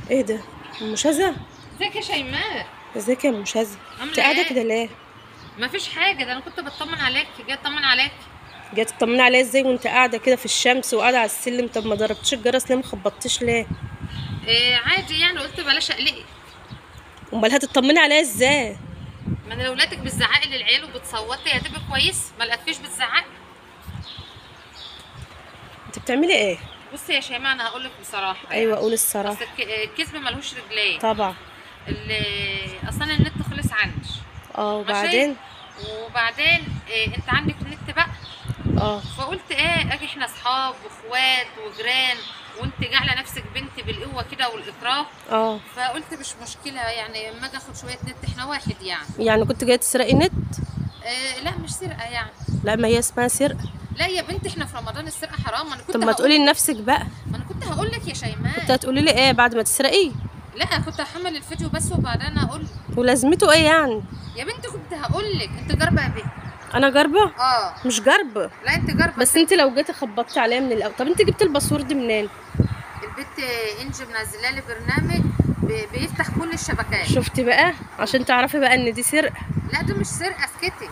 ايه ده؟ ام شاذة؟ ازيك يا شيماء؟ ازيك يا ام شاذة؟ انت عامله قاعده ايه؟ كده ليه؟ مفيش حاجه، ده انا كنت بطمن عليك، جاي اطمن عليك. جايه تطمني عليا ازاي وانت قاعده كده في الشمس وقاعده على السلم؟ طب ما ضربتش الجرس ليه؟ ما خبطتش ليه؟ إيه عادي يعني، قلت بلاش اقلقك. امال هتطمني عليا ازاي؟ ما انا لو لقيتك بتزعقي للعيال وبتصوتي هتبقى كويس، ما لقيتكيش بتزعقي. انت بتعملي ايه؟ بصي يا شيماء، انا هقول لك بصراحه ايوه يعني. قولي اصل الصراحه. الكذب ملهوش رجلين. طبعا. اصلا النت خلص عندي. اه ماشي. وبعدين؟ وبعدين إيه، انت عندك النت بقى. اه. فقلت ايه، اجي احنا اصحاب واخوات وجيران، وانت جعله نفسك بنت بالقوه كده والاكراه. اه فقلت مش مشكله يعني، اما اجي اخد شويه نت، احنا واحد يعني. يعني كنت جايه تسرقي نت؟ لا مش سرقه يعني. لا ما هي اسمها سرقه. لا يا بنت، احنا في رمضان السرقه حرام. انا طب كنت ما هقول تقولي لك. لنفسك بقى. ما انا كنت هقول لك يا كنت شيماء. هتقولي لي ايه بعد ما تسرقيه؟ لا كنت هحمل الفيديو بس وبعدين اقول لك. ولازمته ايه يعني؟ يا بنت كنت هقول لك، انت جربه يا بنت. انا جاربه؟ اه. مش جاربه. لا انت جربه بس انت لو جيتي خبطتي عليا من الاول. طب انت جبت الباسورد منين؟ البت انجي منزله لي برنامج بيفتح كل الشبكات. شفتي بقى؟ عشان تعرفي بقى ان دي سرقه. لا ده مش سرقه، اسكتي.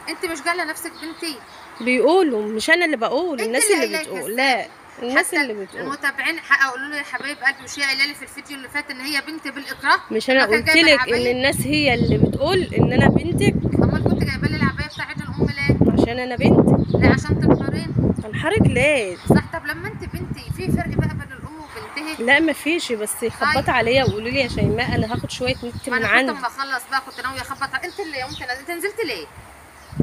انت مش جاله نفسك بنتي. بيقولوا، مش انا اللي بقول، انت الناس اللي اللي قايله بتقول. كذاب. لا الناس حتى اللي بتقول. المتابعين هيقولوا له يا حبايب قلبي، مش هي قايله لي في الفيديو اللي فات ان هي بنت بالاكراه؟ مش انا لما كان قلت جايبه لك ان العبايه. الناس هي اللي بتقول ان انا بنتك؟ امال كنت جايبه لي العبايه بتاع عيد الام ليه؟ عشان انا بنتك. لا عشان تنحرين. انحرج ليه؟ صح. طب لما انت بنتي، في فرق بقى بين الام وبنتها. لا مفيش، بس خبطي طيب. عليا وقولي لي يا شيماء انا هاخد شويه نت ما من انا كنت عندي. اما اخلص بقى كنت ناويه اخبط انت اللي قمت انت نزلت ليه؟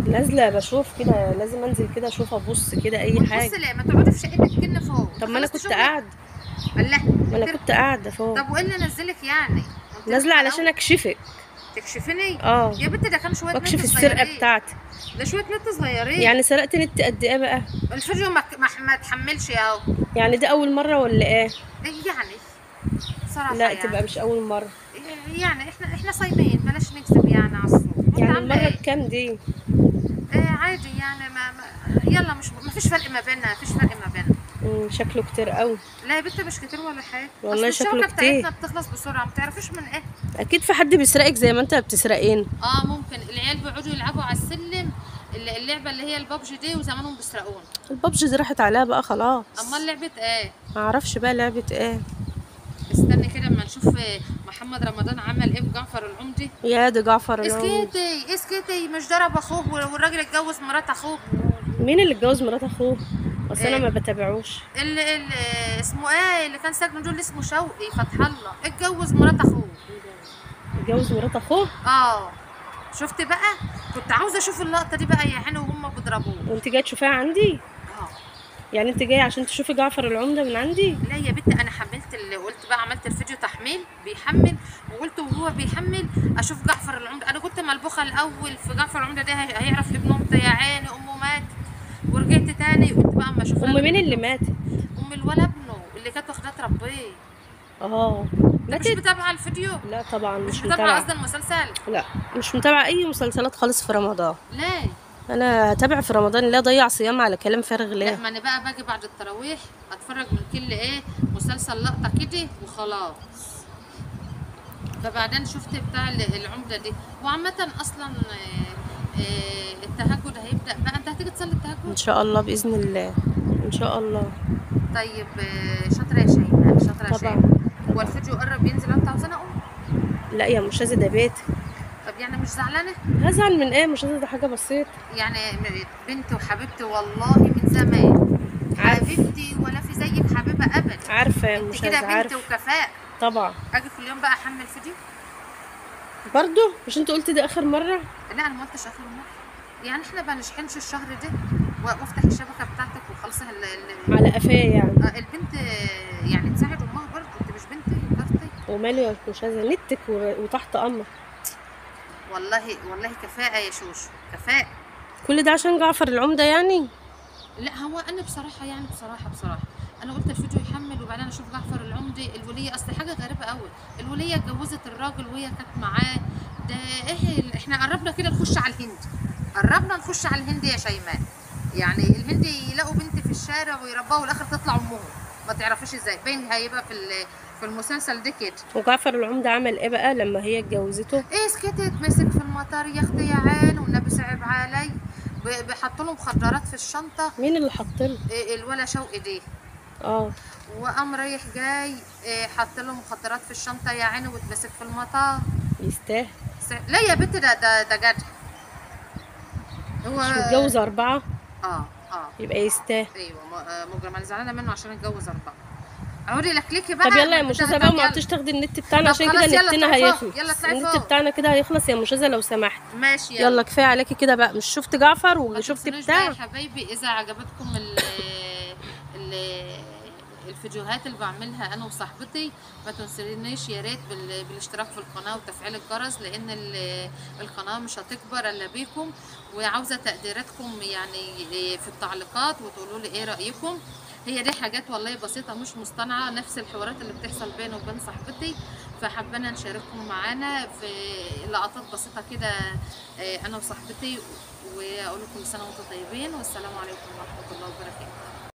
نازله بشوف كده، لازم انزل كده اشوف ابص كده اي وتبص حاجه. ليه؟ ما تقعدي في شقتك كن فوق. طب انت ما انا خلصت كنت شغلك؟ قاعده. الله. ما انا كنت قاعده فوق. طب وايه اللي نزلك يعني؟ قلت لك نازله علشان حلاوه. اكشفك. تكشفيني؟ اه. يا بنت ده كان شويه واكشف نت السرقه صغيرين. بتاعتي. ده شويه نت صغيرين. يعني سرقت نت قد ايه بقى؟ الفيديو ما تحملش اهو. يعني دي اول مره ولا ايه؟ يعني صراحه لا تبقى يعني. مش اول مره. يعني احنا صايمين، بلاش نكذب يعني على الصوت. وانت يعني عامله المره ايه؟ بكام دي؟ عادي يعني، يلا مش ما فيش فرق ما بيننا، مفيش فرق ما بيننا. شكله كتير قوي. لا يا بنت مش كتير ولا حاجه. والله اصل شكله الشبكه كتير. بتاعتنا بتخلص بسرعه، ما تعرفيش من ايه. اكيد في حد بيسرقك زي ما انت بتسرقين. ممكن العيال بيقعدوا يلعبوا على السلم. اللعبه اللي هي البابجي دي، وزمانهم بيسرقونا. البابجي دي راحت عليها بقى خلاص. امال لعبه ايه؟ ما اعرفش بقى لعبه ايه. استني كده اما نشوف. محمد رمضان عمل ايه بجعفر العمدي. يا دي جعفر العمدة. اسكتي اسكتي، مش ضرب اخوه والراجل اتجوز مرات اخوه. مين اللي اتجوز مرات اخوه؟ بس انا إيه؟ ما بتابعوش. اللي اسمه ايه اللي كان ساكن دول، اسمه شوقي فتح الله، اتجوز مرات اخوه. اتجوز مرات اخوه؟ شفت بقى. كنت عاوزه اشوف اللقطه دي بقى يا عيني وهم بيضربوه. وانت جايه تشوفيها عندي؟ اه. يعني انت جايه عشان تشوفي جعفر العمدة من عندي؟ لا يا بنت، انا حملت اللي قلت بقى، عملت الفيديو تحميل بيحمل، وقلت وهو بيحمل اشوف جعفر العمدة. انا كنت ملبوخه الاول في جعفر العمدة ده هيعرف ابن امتى، يا عيني امه مات. ورجعت تاني قلت بقى اما اشوف ام مين اللي ماتت؟ ام الولد ابنه اللي كانت واخداه تربيه. اه انت مش ماتت. متابعه الفيديو؟ لا طبعا مش مش متابعه متابعه. قصدي المسلسل؟ لا مش متابعه اي مسلسلات خالص في رمضان. ليه؟ انا هتابع في رمضان لا ضيع صيام على كلام فارغ لا ليه؟ ما انا بقى باجي بعد التراويح اتفرج من كل مسلسل لقطه كده وخلاص. فبعدين شفت بتاع العمده دي. وعامه اصلا التهجد هيبدا بقى. انت هتيجي تصلي ان التهجد؟ شاء الله باذن الله. ان شاء الله. طيب شاطره يا شيماء، شاطره يا طبعا. شيماء. هو الفيديو قرب ينزل انت عاوزاني اقوم؟ لا يا مش ده بيتي. طب يعني مش زعلانه؟ هزعل من ايه؟ مش ده حاجه بسيطه. يعني بنتي وحبيبتي والله من زمان. عارف. حبيبتي ولا في زيك حبيبه ابدا. عارفه يا انت مش كده بنت عارفه. وكفاء. طبعا. اجي كل يوم بقى احمل فيديو. برضو مش انت قلت دي اخر مره؟ لا انا ما قلتش اخر مره. يعني احنا ما نشحنش الشهر ده وافتح الشبكه بتاعتك وخلص على قفاه يعني. البنت يعني تساعد امها برضه. انت مش بنتي وكارتي. ومالي يا مش نتك وتحت امر. والله والله كفاءه يا شوشو، كفاءه. كل ده عشان جعفر العمدة يعني؟ لا هو انا بصراحه يعني، بصراحه انا قلت الفيديو يحمل وبعدين اشوف جعفر العمدي. الوليه اصل حاجه غريبه قوي. الوليه اتجوزت الراجل وهي كانت معاه. ده ايه احنا قربنا كده نخش على الهند. قربنا نخش على الهند يا شيماء. يعني الهند يلاقوا بنت في الشارع ويربوها والاخر تطلع امهم. ما ما تعرفوش ازاي، باين هيبقى في المسلسل ده كده. وجعفر العمدة عمل ايه بقى لما هي اتجوزته؟ ايه سكتت، مسك في المطار يا اختي يا عين، والنبي صعب علي. بحط له مخدرات في الشنطه. مين اللي حطله؟ إيه الولا شوقي دي. اه. وقام رايح جاي، إيه، حط له مخدرات في الشنطه يا عيني، واتمسك في المطار. يستاهل. لا يا بنتي، ده جد. هو مش متجوز 4؟ اه اه يبقى يستاهل. ايوه، مجرم. انا زعلانه منه عشان اتجوز 4. اقول لك ليكي بقى طب يلا يا من بتاع. مشاذة طب بقى، ما يلا. عدتش تاخدي النت بتاعنا طب عشان كده خلاص، يلا نتنا اطلعي فوق، هيخلص. يلا اطلعي النت فوق. بتاعنا كده هيخلص يا مشاذة لو سمحت. ماشي يلا كفايه عليكي كده بقى، مش شفت جعفر ما وشفت تنسونوش بقى يا بتاع. حبايبي، اذا عجبتكم ال الفيديوهات اللي بعملها انا وصاحبتي، ما تنسونيش يا ريت بالاشتراك في القناه وتفعيل الجرس، لان القناه مش هتكبر الا بيكم. وعاوزه تقديراتكم يعني في التعليقات، وتقولوا لي ايه رايكم. هي دي حاجات والله بسيطه مش مصطنعه، نفس الحوارات اللي بتحصل بيني وبين صاحبتي، فحبينا نشارككم معانا في لقطات بسيطه كده انا وصاحبتي. واقول لكم سنه وانتم طيبين، والسلام عليكم ورحمه الله وبركاته.